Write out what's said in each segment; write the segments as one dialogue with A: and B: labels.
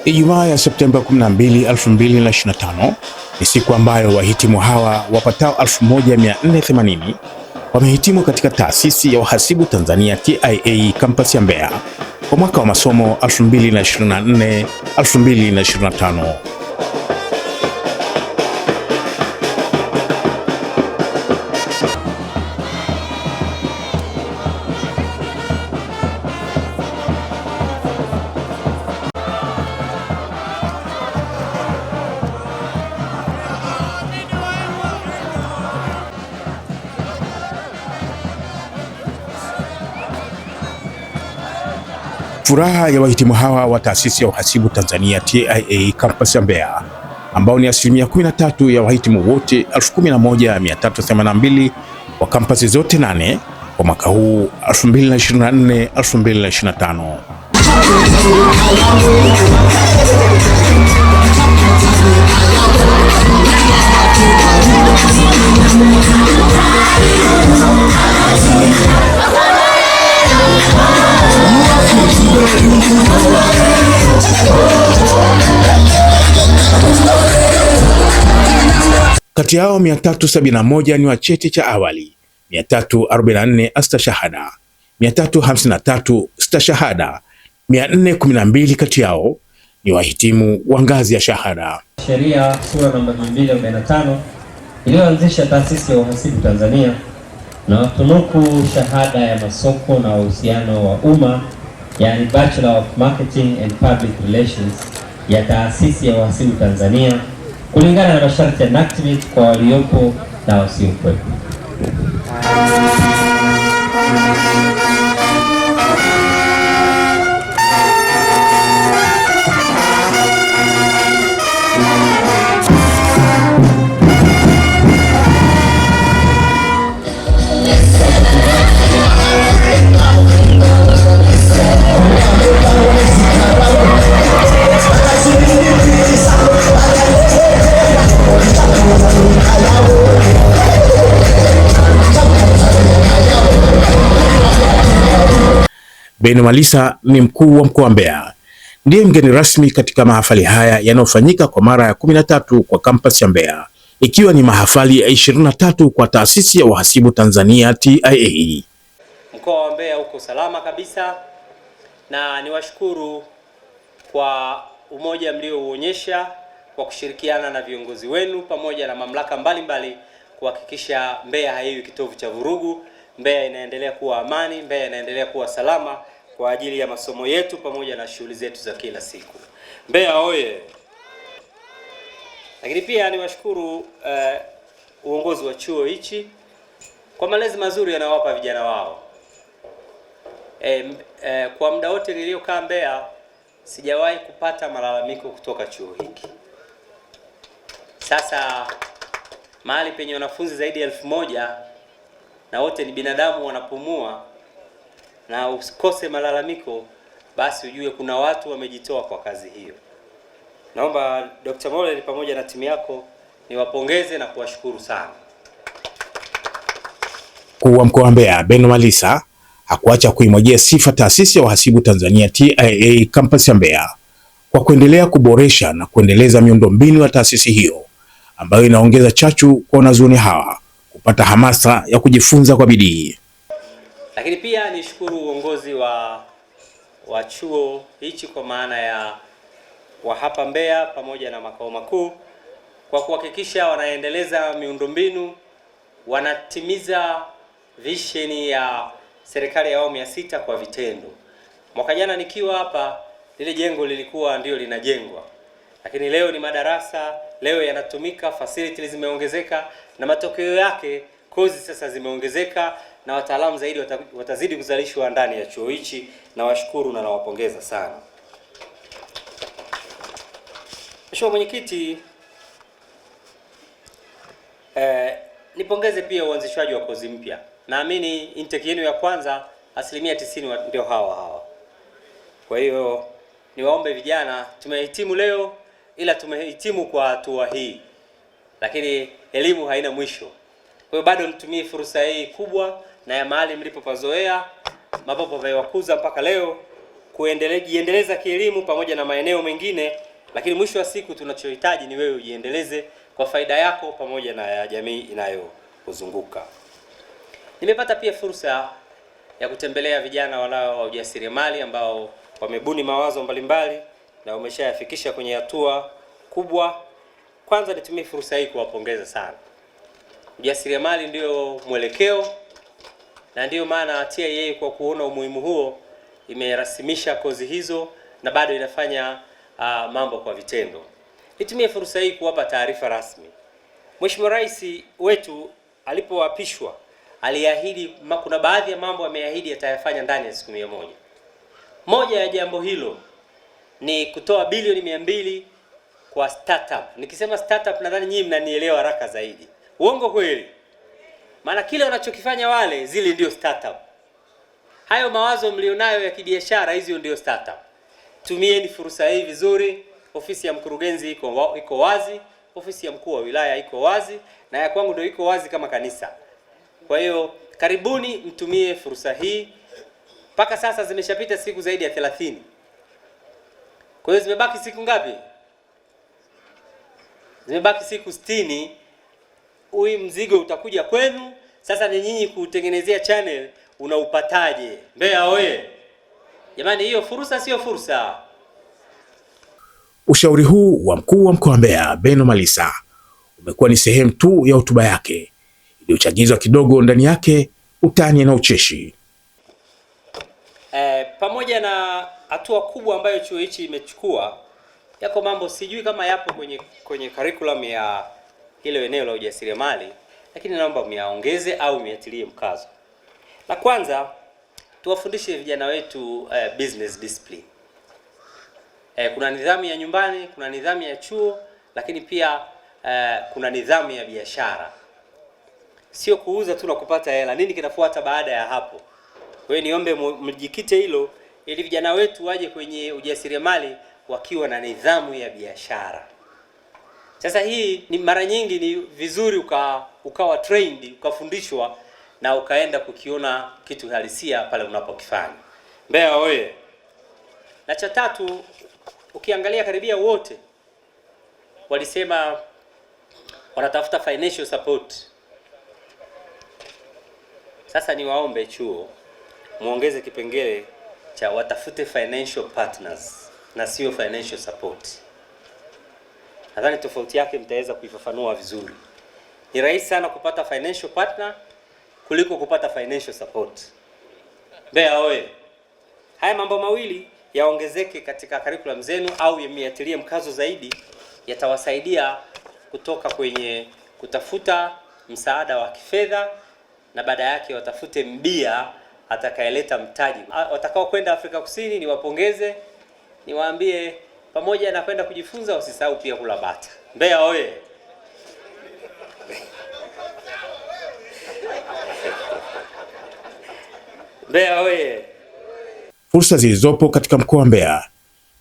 A: Ijumaa ya Septemba 12, 2025 ni siku ambayo wahitimu hawa wapatao 1480 wamehitimu katika taasisi ya uhasibu Tanzania TIA kampasi ya Mbeya kwa mwaka wa masomo 2024-2025. Furaha ya wahitimu hawa wa taasisi ya uhasibu Tanzania TIA kampasi ya Mbeya ambao ni 13% ya wahitimu wote 11,382 wa kampasi zote 8 kwa mwaka huu 2024-2025. Kati yao 371 ni wa cheti cha awali, 344 astashahada, 353 stashahada, 412 kati yao ni wahitimu wa ngazi ya shahada.
B: Sheria sura namba 245 iliyoanzisha taasisi ya uhasibu Tanzania na watunuku shahada ya masoko na uhusiano wa umma, yani Bachelor of Marketing and Public Relations ya taasisi ya uhasibu Tanzania kulingana na masharti ya NACTVET kwa waliopo na wasiokuwepo.
A: Ben Malisa ni mkuu wa mkoa wa Mbeya, ndiye mgeni rasmi katika mahafali haya yanayofanyika kwa mara ya 13 kwa kampasi ya Mbeya, ikiwa ni mahafali ya 23 kwa taasisi ya uhasibu Tanzania TIA.
C: Mkoa wa Mbeya uko salama kabisa, na niwashukuru kwa umoja mliouonyesha kwa kushirikiana na viongozi wenu pamoja na mamlaka mbalimbali kuhakikisha Mbeya haiwi kitovu cha vurugu. Mbeya inaendelea kuwa amani, Mbeya inaendelea kuwa salama kwa ajili ya masomo yetu pamoja na shughuli zetu za kila siku. Mbeya oye! Lakini pia niwashukuru uongozi wa chuo hichi kwa malezi mazuri yanayowapa vijana wao. Kwa muda wote niliokaa Mbeya sijawahi kupata malalamiko kutoka chuo hiki. Sasa mahali penye wanafunzi zaidi ya 1000 na wote ni binadamu wanapumua, na usikose malalamiko, basi ujue kuna watu wamejitoa kwa kazi hiyo. Naomba Dr. Mole pamoja na timu yako niwapongeze na kuwashukuru sana.
A: Mkuu wa mkoa wa Mbeya Ben Malisa hakuacha kuimwagia sifa taasisi ya uhasibu Tanzania TIA kampasi ya Mbeya kwa kuendelea kuboresha na kuendeleza miundombinu ya taasisi hiyo ambayo inaongeza chachu kwa wanazuoni hawa kupata hamasa ya kujifunza kwa bidii.
C: Lakini pia nishukuru uongozi wa chuo hichi kwa maana ya wa hapa Mbeya pamoja na makao makuu kwa kuhakikisha wanaendeleza miundombinu, wanatimiza vision ya serikali ya awamu ya 6 kwa vitendo. Mwaka jana nikiwa hapa, lile jengo lilikuwa ndio linajengwa, lakini leo ni madarasa, leo yanatumika, facilities zimeongezeka, na matokeo yake kozi sasa zimeongezeka na wataalamu zaidi watazidi kuzalishwa ndani ya chuo hichi, na washukuru na nawapongeza sana. Mheshimiwa Mwenyekiti, nipongeze pia uanzishwaji wa kozi mpya. Naamini intake yenu ya kwanza 90% ndio hawa. Kwa hiyo niwaombe vijana, tumehitimu leo, ila tumehitimu kwa hatua hii, lakini elimu haina mwisho. Kwa hiyo bado nitumie fursa hii kubwa na ya mahali mlipopazoea, mapopo yamewakuza mpaka leo, kujiendeleza kielimu pamoja na maeneo mengine, lakini mwisho wa siku tunachohitaji ni wewe ujiendeleze kwa faida yako pamoja na ya jamii inayokuzunguka. Nimepata pia fursa ya kutembelea vijana wanao wa ujasiriamali ambao wamebuni mawazo mbalimbali na wameshayafikisha kwenye hatua kubwa. Kwanza nitumie fursa hii kuwapongeza sana. Ujasiriamali ndio mwelekeo, na ndio maana TIAA kwa kuona umuhimu huo imerasimisha kozi hizo na bado inafanya mambo kwa vitendo. Nitumie fursa hii kuwapa taarifa rasmi. Mheshimiwa Rais wetu alipoapishwa aliahidi, kuna baadhi ya mambo ameahidi atayafanya ndani ya siku 100. Moja ya jambo hilo ni kutoa bilioni 200 kwa startup. Nikisema startup nadhani nyinyi mnanielewa haraka zaidi. Uongo kweli? Maana kile wanachokifanya wale, zile ndio startup. Hayo mawazo mlionayo ya kibiashara, hizo ndio startup. Tumieni fursa hii vizuri. Ofisi ya mkurugenzi iko wazi, ofisi ya mkuu wa wilaya iko wazi, na ya kwangu ndio iko wazi kama kanisa. Kwa hiyo karibuni mtumie fursa hii. Mpaka sasa zimeshapita siku zaidi ya 30. Kwa hiyo zimebaki siku ngapi? Zimebaki siku 60. Huyu mzigo utakuja kwenu. Sasa ni nyinyi kutengenezea channel, unaupataje? Mbeya oye! Jamani, hiyo fursa sio fursa.
A: Ushauri huu wa mkuu wa mkoa wa Mbeya Beno Malisa umekuwa ni sehemu tu ya hotuba yake iliyochagizwa kidogo ndani yake utani na ucheshi.
C: Pamoja na hatua kubwa ambayo chuo hichi imechukua, yako mambo sijui kama yapo kwenye curriculum ya hilo eneo la ujasiriamali, lakini naomba myaongeze au myatilie mkazo. La kwanza, tuwafundishe vijana wetu business discipline. Kuna nidhamu ya nyumbani, kuna nidhamu ya chuo, lakini pia kuna nidhamu ya biashara. Sio kuuza tu na kupata hela. Nini kinafuata baada ya hapo? Kwa hiyo niombe mjikite hilo ili vijana wetu waje kwenye ujasiriamali wakiwa na nidhamu ya biashara. Sasa hii ni mara nyingi ni vizuri ukawa trained, ukafundishwa na ukaenda kukiona kitu halisia pale unapokifanya. Mbeya oye! Na cha tatu, ukiangalia karibia wote walisema wanatafuta financial support. Sasa niwaombe chuo muongeze kipengele cha watafute financial partners na sio financial support. Nadhani tofauti yake mtaweza kuifafanua vizuri. Ni rahisi sana kupata financial partner kuliko kupata financial support. Mbeya oye! Haya mambo mawili yaongezeke katika curriculum zenu au yamiatilie mkazo zaidi, yatawasaidia kutoka kwenye kutafuta msaada wa kifedha na baada yake watafute mbia atakayeleta mtaji. Watakao kwenda Afrika Kusini niwapongeze, niwaambie pamoja na kwenda kujifunza usisahau pia kula bata. Mbeya oye! Mbeya oye!
A: Fursa zilizopo katika mkoa wa Mbeya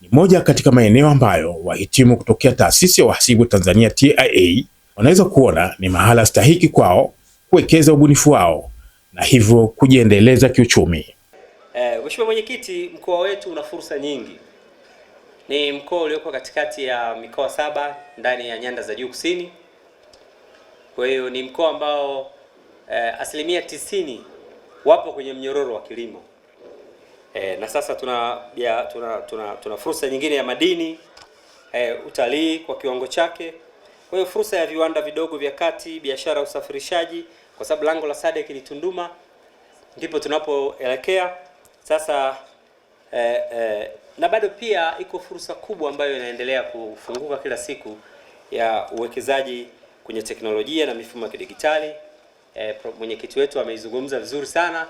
A: ni moja katika maeneo ambayo wahitimu kutokea taasisi ya uhasibu Tanzania TIAA wanaweza kuona ni mahala stahiki kwao kuwekeza ubunifu wao na hivyo kujiendeleza kiuchumi.
C: Mheshimiwa Mwenyekiti, mkoa wetu una fursa nyingi. Ni mkoa ulioko katikati ya mikoa 7 ndani ya nyanda za juu kusini. Kwa hiyo ni mkoa ambao asilimia 90 wapo kwenye mnyororo wa kilimo. Na sasa tuna fursa nyingine ya madini, utalii kwa kiwango chake. Kwa hiyo fursa ya viwanda vidogo vya kati, biashara, usafirishaji, kwa sababu lango la SADC ni Tunduma, ndipo tunapoelekea sasa. Na bado pia iko fursa kubwa ambayo inaendelea kufunguka kila siku ya uwekezaji kwenye teknolojia na mifumo ya kidigitali. Mwenyekiti wetu ameizungumza vizuri sana.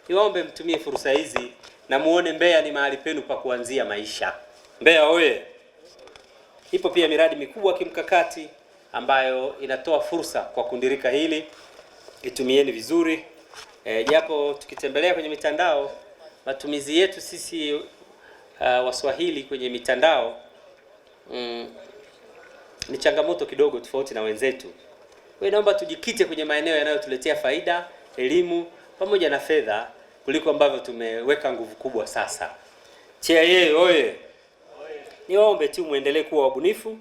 C: Niwaombe mtumie fursa hizi na muone Mbeya ni mahali penu pa kuanzia maisha. Mbeya oye! Ipo pia miradi mikubwa kimkakati ambayo inatoa fursa kwa kundirika hili. Itumieni vizuri. Japo tukitembelea kwenye mitandao, matumizi yetu sisi Waswahili kwenye mitandao ni changamoto kidogo tofauti na wenzetu. Kwa hiyo naomba tujikite kwenye maeneo yanayotuletea faida, elimu pamoja na fedha kuliko ambavyo tumeweka nguvu kubwa sasa. TIA oye! Niwaombe tu muendelee kuwa wabunifu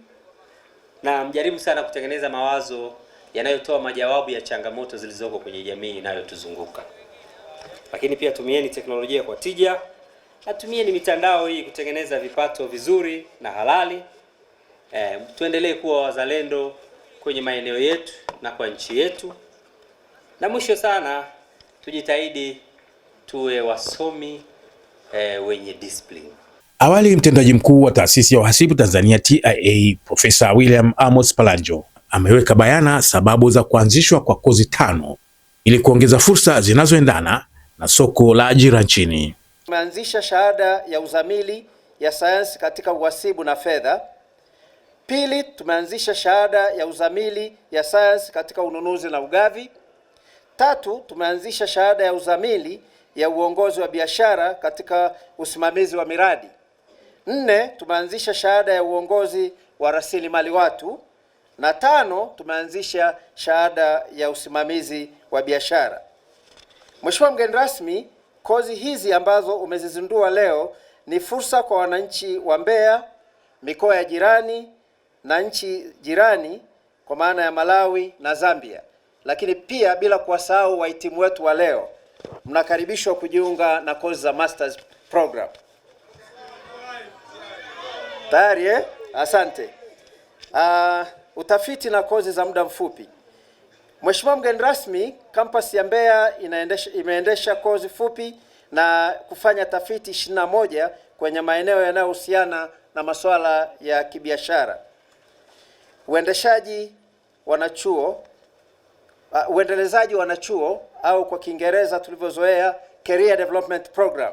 C: na mjaribu sana kutengeneza mawazo yanayotoa majawabu ya changamoto zilizoko kwenye jamii inayotuzunguka. Lakini pia tumieni teknolojia kwa tija, na tumieni mitandao hii kutengeneza vipato vizuri na halali. Tuendelee kuwa wazalendo kwenye maeneo yetu na kwa nchi yetu. Na mwisho sana, tujitahidi tuwe wasomi wenye discipline.
A: Awali mtendaji mkuu wa Taasisi ya Uhasibu Tanzania TIA, Profesa William Amos Palanjo ameweka bayana sababu za kuanzishwa kwa kozi 5 ili kuongeza fursa zinazoendana na soko la ajira nchini.
D: Tumeanzisha shahada ya uzamili ya sayansi katika uhasibu na fedha. Pili, tumeanzisha shahada ya uzamili ya sayansi katika ununuzi na ugavi. Tatu, tumeanzisha shahada ya uzamili ya uongozi wa biashara katika usimamizi wa miradi. 4, tumeanzisha shahada ya uongozi wa rasilimali watu. Na 5, tumeanzisha shahada ya usimamizi wa biashara. Mheshimiwa mgeni rasmi, kozi hizi ambazo umezizindua leo ni fursa kwa wananchi wa Mbeya, mikoa ya jirani na nchi jirani kwa maana ya Malawi na Zambia. Lakini pia bila kuwasahau wahitimu wetu wa leo, mnakaribishwa kujiunga na kozi za masters program. Tayari Asante. Utafiti na kozi za muda mfupi. Mheshimiwa mgeni rasmi, kampasi ya Mbeya imeendesha kozi fupi na kufanya tafiti 21 kwenye maeneo yanayohusiana na masuala ya kibiashara. Uendelezaji wanachuo au kwa Kiingereza tulivyozoea Career Development Program.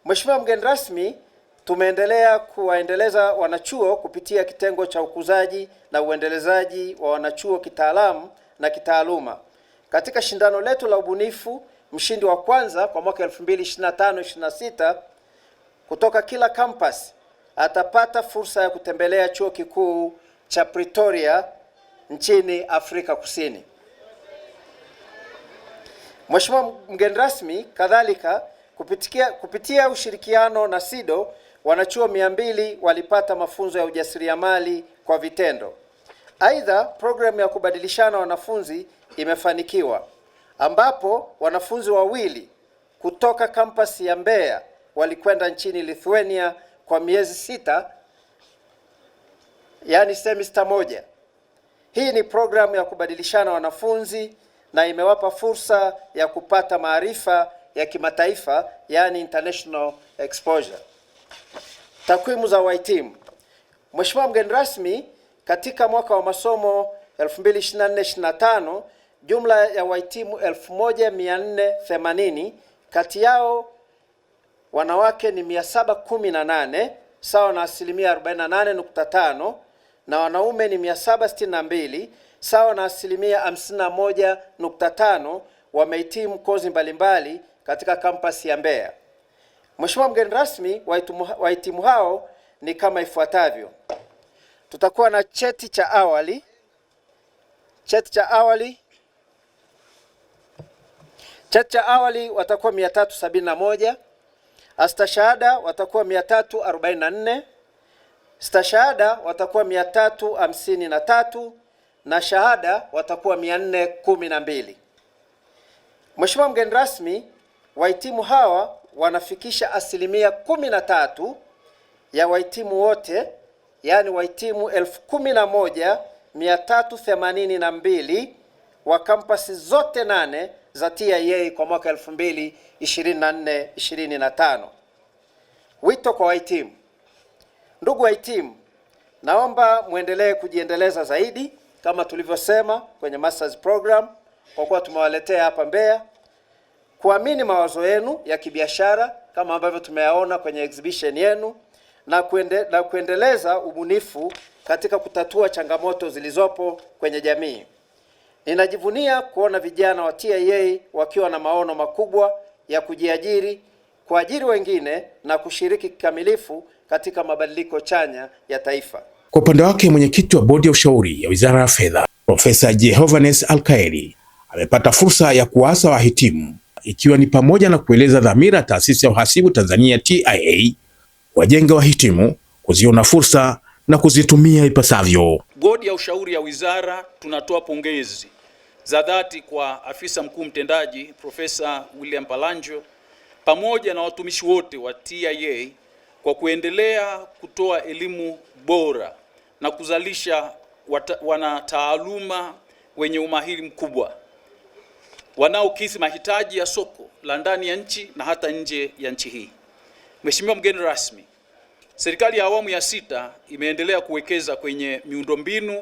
D: Mheshimiwa mgeni rasmi, tumeendelea kuwaendeleza wanachuo kupitia kitengo cha ukuzaji na uendelezaji wa wanachuo kitaalamu na kitaaluma. Katika shindano letu la ubunifu, mshindi wa kwanza kwa mwaka 2025-26 kutoka kila campus atapata fursa ya kutembelea chuo kikuu cha Pretoria nchini Afrika Kusini. Mheshimiwa mgeni rasmi, kadhalika kupitia ushirikiano na SIDO, wanachuo 200 walipata mafunzo ya ujasiriamali kwa vitendo. Aidha, programu ya kubadilishana wanafunzi imefanikiwa ambapo wanafunzi 2 kutoka kampasi ya Mbeya walikwenda nchini Lithuania kwa miezi 6, yani semester 1. Hii ni programu ya kubadilishana wanafunzi na imewapa fursa ya kupata maarifa ya kimataifa, yani international exposure. Takwimu za wahitimu. Mheshimiwa mgeni rasmi, katika mwaka wa masomo 2024-25 jumla ya wahitimu 1480, kati yao wanawake ni 718 sawa na 48.5%, na wanaume ni 762 sawa na 51.5% wamehitimu kozi mbalimbali katika kampasi ya Mbeya. Mheshimiwa mgeni rasmi, wahitimu hao ni kama ifuatavyo. Tutakuwa na cheti cha awali. Cheti cha awali watakuwa 371, astashahada watakuwa 344, stashahada watakuwa 353 na shahada watakuwa 412. Mheshimiwa mgeni rasmi, wahitimu hawa wanafikisha 13% ya wahitimu wote, yani wahitimu 11,382 wa kampasi zote 8 za TIA kwa mwaka 2024-25. Wito kwa wahitimu. Ndugu wahitimu, naomba muendelee kujiendeleza zaidi kama tulivyosema kwenye masters program, kwa kuwa tumewaletea hapa Mbeya, kuamini mawazo yenu ya kibiashara kama ambavyo tumeyaona kwenye exhibition yenu, na kuendeleza ubunifu katika kutatua changamoto zilizopo kwenye jamii. Ninajivunia kuona vijana wa TIA wakiwa na maono makubwa ya kujiajiri, kuajiri wengine na kushiriki kikamilifu katika mabadiliko chanya ya taifa.
A: Kwa upande wake, mwenyekiti wa bodi ya ushauri ya Wizara ya Fedha, Profesa Jehovanes Alkaeli, amepata fursa ya kuwaasa wahitimu, ikiwa ni pamoja na kueleza dhamira ya Taasisi ya Uhasibu Tanzania TIA kuwajenga wahitimu kuziona fursa na kuzitumia ipasavyo.
E: Bodi ya ushauri ya wizara tunatoa pongezi za dhati kwa afisa mkuu mtendaji Profesa William Palanjo pamoja na watumishi wote wa TIA kwa kuendelea kutoa elimu bora na kuzalisha wanataaluma wenye umahiri mkubwa wanaokidhi mahitaji ya soko la ndani ya nchi na hata nje ya nchi hii. Mheshimiwa mgeni rasmi, serikali ya awamu ya 6 imeendelea kuwekeza kwenye miundombinu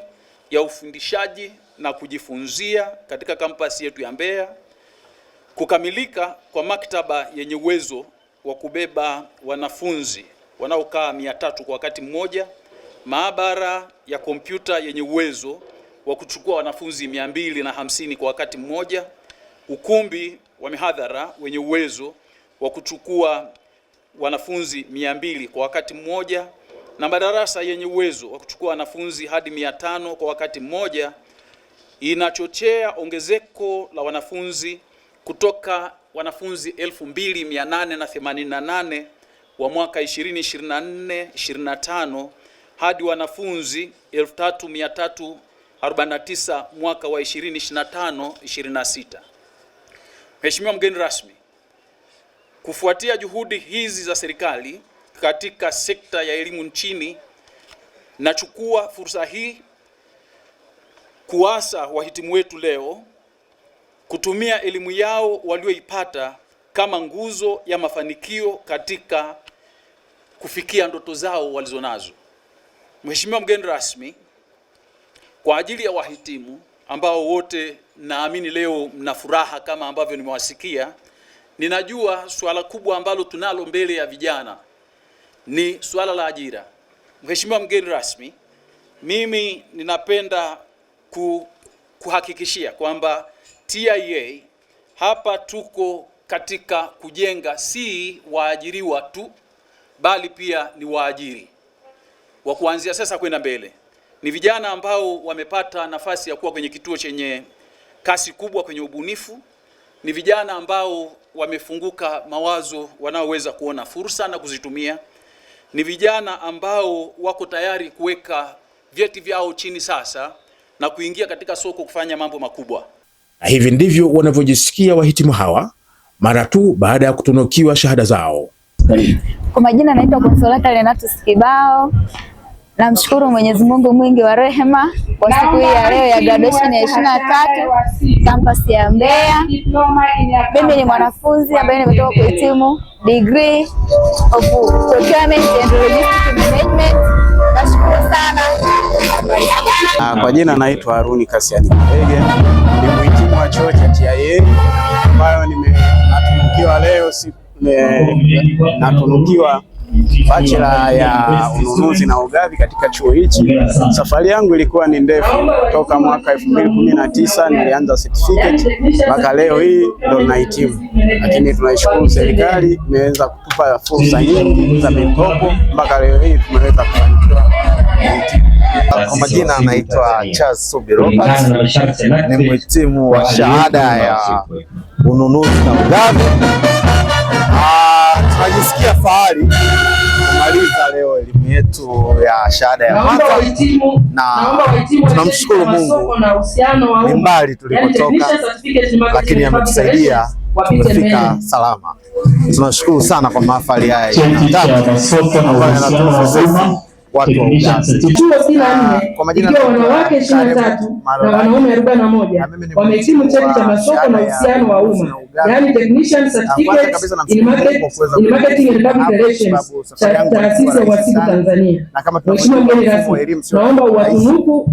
E: ya ufundishaji na kujifunzia katika kampasi yetu ya Mbeya, kukamilika kwa maktaba yenye uwezo wa kubeba wanafunzi wanaokaa 300 kwa wakati mmoja, maabara ya kompyuta yenye uwezo wa kuchukua wanafunzi 250 kwa wakati mmoja, ukumbi wa mihadhara wenye uwezo wa kuchukua wanafunzi 200 kwa wakati mmoja, na madarasa yenye uwezo wa kuchukua wanafunzi hadi 500 kwa wakati mmoja. Inachochea ongezeko la wanafunzi kutoka wanafunzi 2888 wa mwaka 2024-25 hadi wanafunzi 3349 mwaka wa 2025-26. Mheshimiwa mgeni rasmi, kufuatia juhudi hizi za serikali katika sekta ya elimu nchini, nachukua fursa hii kuasa wahitimu wetu leo kutumia elimu yao walioipata kama nguzo ya mafanikio katika kufikia ndoto zao walizonazo. Mheshimiwa mgeni rasmi, kwa ajili ya wahitimu ambao wote naamini leo mna furaha kama ambavyo nimewasikia, ninajua swala kubwa ambalo tunalo mbele ya vijana ni swala la ajira. Mheshimiwa mgeni rasmi, mimi ninapenda kuhakikishia kwamba TIA hapa tuko katika kujenga si waajiriwa tu, bali pia ni waajiri wa kuanzia sasa kwenda mbele. Ni vijana ambao wamepata nafasi ya kuwa kwenye kituo chenye kasi kubwa kwenye ubunifu. Ni vijana ambao wamefunguka mawazo, wanaoweza kuona fursa na kuzitumia. Ni vijana ambao wako tayari kuweka vyeti vyao chini sasa na kuingia katika soko kufanya mambo makubwa.
A: Na hivi ndivyo wanavyojisikia wahitimu hawa mara tu baada ya kutunukiwa shahada zao.
F: Kwa majina naitwa Consolata Lenatus Kibao. Namshukuru Mwenyezi Mungu mwingi wa rehema kwa siku hii ya leo ya graduation ya 23 campus ya Mbeya. Mimi ni mwanafunzi ambaye nimetoka kuhitimu degree of procurement and logistics management. Nashukuru sana.
G: Kwa jina naitwa Haruni Kasiani Kidege, ni mhitimu wa chuo cha TIA ambayo natunukiwa leo natunukiwa bachelor ya ununuzi na ugavi katika chuo hichi. Safari yangu ilikuwa ni ndefu, toka mwaka 2019 nilianza certificate mpaka leo hii ndo nahitimu, lakini tunaishukuru serikali imeweza kutupa fursa nyingi za mikopo mpaka leo hii tumeweza kufanikiwa.
H: Kwa majina anaitwa Charles Subi Robert, ni mhitimu wa shahada ya ununuzi na ugavi. Tunajisikia fahari kumaliza leo elimu yetu ya shahada ya mwaka, na tunamshukuru Mungu. Ni mbali tulikotoka, lakini ametusaidia tumefika salama. Tunashukuru sana kwa mahafali haya ambayo yanatuwezesha watu wa ugavi.
I: Kwa majina ya wanawake 23 na wanaume 41 wamehitimu cheti cha masoko na uhusiano wa umma, yani technician certificate in marketing and public relations cha taasisi ya uhasibu Tanzania. Mheshimiwa mgeni rasmi, naomba watunuku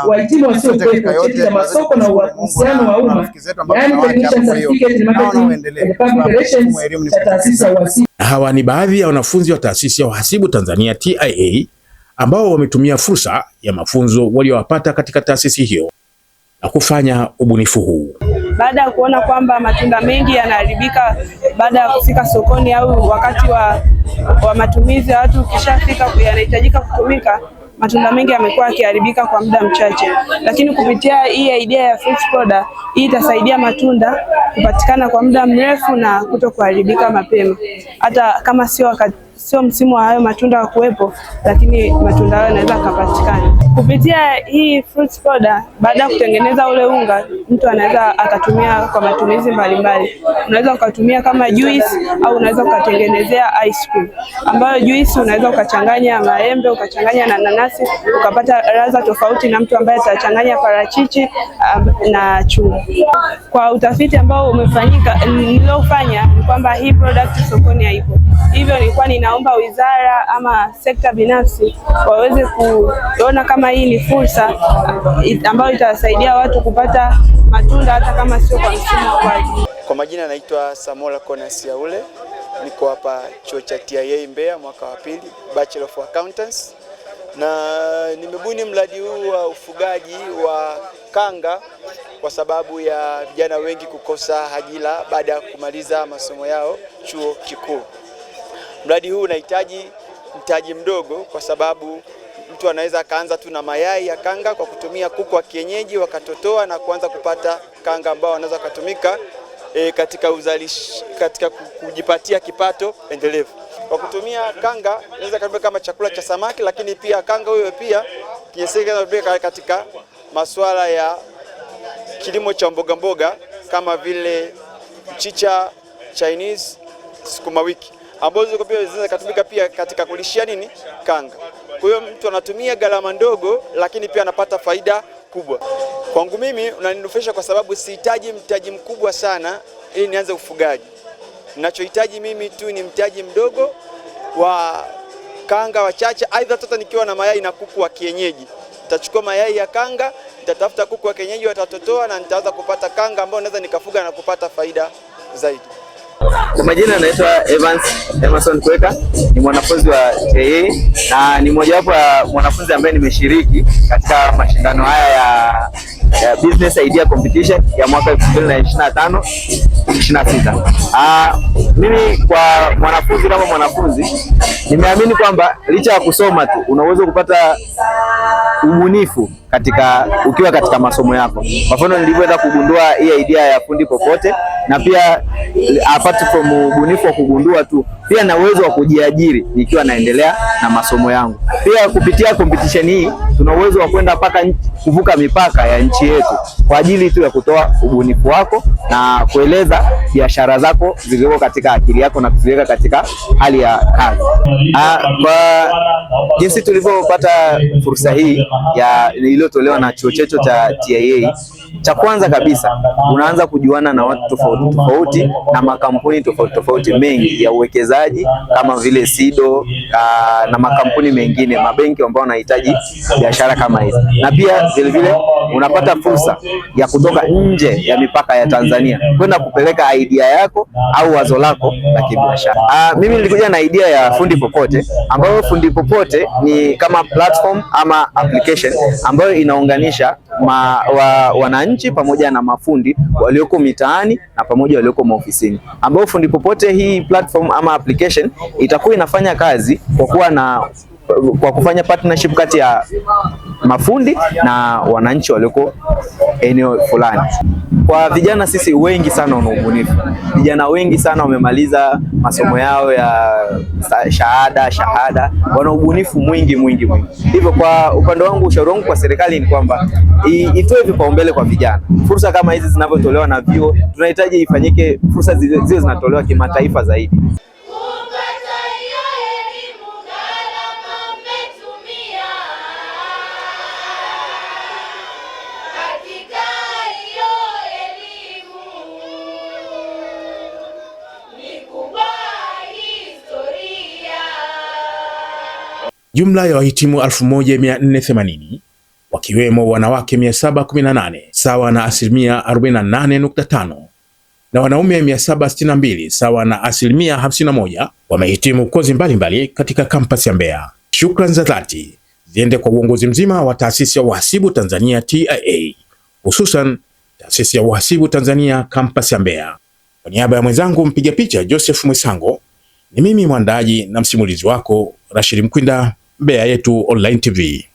I: wahitimu wasiokuwepo cheti cha masoko na uhusiano wa umma, yani technician certificate in marketing and public relations cha taasisi ya uhasibu.
A: Hawa ni baadhi ya wanafunzi wa taasisi ya uhasibu Tanzania TIA ambao wametumia fursa ya mafunzo waliowapata katika taasisi hiyo na kufanya ubunifu huu.
J: Baada ya kuona kwamba matunda mengi yanaharibika baada ya kufika sokoni au wakati wa matumizi ya watu ukishafika yanahitajika kutumika, matunda mengi yamekuwa yakiharibika kwa muda mchache, lakini kupitia hii idea ya fresh powder, hii itasaidia matunda kupatikana kwa muda mrefu na kutokuharibika mapema, hata kama sio sio msimu wa hayo matunda kuwepo, lakini matunda hayo yanaweza kupatikana kupitia hii fruit powder. Baada ya kutengeneza ule unga, mtu anaweza akatumia kwa matumizi mbalimbali. Unaweza ukatumia kama juice au unaweza ukatengenezea ice cream, ambayo juice unaweza ukachanganya maembe, ukachanganya na nanasi, ukapata ladha tofauti na mtu ambaye atachanganya parachichi na chungwa. Kwa utafiti ambao umefanyika niliofanya ni kwamba hii product sokoni haipo. Hivyo nilikuwa ninaomba wizara ama sekta binafsi waweze kuona kama hii ni fursa ambayo itawasaidia watu kupata matunda hata kama sio kwa msimu wa uwaji.
K: Kwa majina naitwa Samola Konas Yaule, niko hapa chuo cha TIA Mbeya mwaka wa pili, Bachelor of Accountants, na nimebuni mradi huu wa ufugaji wa kanga kwa sababu ya vijana wengi kukosa ajira baada ya kumaliza masomo yao chuo kikuu. Mradi huu unahitaji mtaji mdogo kwa sababu mtu anaweza akaanza tu na mayai ya kanga kwa kutumia kuku wa kienyeji, wakatotoa na kuanza kupata kanga ambao wanaweza kutumika katika kujipatia kipato endelevu. Kwa kutumia kanga inaweza kutumika kama chakula cha samaki, lakini pia kanga huyo pia kinyeseka katika masuala ya kilimo cha mboga mboga kama vile mchicha, Chinese, sukuma wiki, ambazo pia zinaweza kutumika pia katika kulishia kanga. Kwa hiyo mtu anatumia gharama ndogo lakini pia anapata faida kubwa. Kwangu mimi unaninufaisha kwa sababu sihitaji mtaji mkubwa sana ili nianze ufugaji. Ninachohitaji mimi tu ni mtaji mdogo wa kanga wachache, aidha hata nikiwa na mayai na kuku wa kienyeji. Nitachukua mayai ya kanga, nitatafuta kuku wa kienyeji watatotoa, na nitaanza kupata kanga ambao naweza nikafuga na kupata faida zaidi.
L: Kwa majina naitwa Evans Emerson Kweka, ni mwanafunzi wa TIA na ni mmojawapo wa mwanafunzi ambaye nimeshiriki katika mashindano haya ya Business Idea Competition ya mwaka 2025-26. Mimi kwa mwanafunzi kama mwanafunzi nimeamini kwamba licha ya kusoma tu unaweza kupata ubunifu ukiwa katika masomo yako. Kwa mfano nilivyoweza kugundua hii idea ya fundi popote, na pia apart from ubunifu wa kugundua tu, pia na uwezo wa kujiajiri nikiwa naendelea na masomo yangu. Pia kupitia competition hii tuna uwezo wa kwenda kuvuka mipaka ya nchi yetu kwa ajili tu ya kutoa ubunifu wako na kueleza biashara zako zilizo katika akili yako na kuziweka katika hali ya kazi. Kwa jinsi tulivyopata fursa hii iliyotolewa na chuo chetu cha TIA, cha kwanza kabisa unaanza kujuana na watu tofauti tofauti na makampuni tofauti tofauti mengi ya uwekezaji kama vile SIDO na makampuni mengine, mabenki ambao wanahitaji biashara kama hizi, na pia vile vile unapata fursa ya kutoka nje ya mipaka ya Tanzania kwenda kupeleka idea yako au wazo lako la kibiashara. Mimi nilikuja na idea ya fundi popote, ambayo fundi popote ni kama platform ama application ambayo inaunganisha wananchi pamoja na mafundi walioko mitaani na pamoja walioko maofisini, ambao fundi popote hii platform ama application itakuwa inafanya kazi kwa kufanya partnership kati ya mafundi na wananchi walioko eneo fulani. Kwa vijana sisi wengi sana wana ubunifu. Vijana wengi sana wamemaliza masomo yao ya shahada, wana ubunifu mwingi. Hivyo kwa upande wangu, ushauri wangu kwa serikali ni kwamba itoe vipaumbele kwa vijana. Fursa kama hizi zinavyotolewa na vyuo, tunahitaji ifanyike fursa ziwe zinatolewa kimataifa zaidi.
A: Jumla ya wahitimu 1480 wakiwemo wanawake 718 sawa na 48.5% na wanaume 762 sawa na 51% wamehitimu kozi mbalimbali katika kampasi ya Mbeya. Shukrani za dhati ziende kwa uongozi mzima wa Taasisi ya Uhasibu Tanzania TIA, hususan Taasisi ya Uhasibu Tanzania kampasi ya Mbeya. Kwa niaba ya mwenzangu mpiga picha Joseph Mwisango, ni mimi mwandaji na msimulizi wako Rashid Mkwinda, Mbeya Yetu Online TV.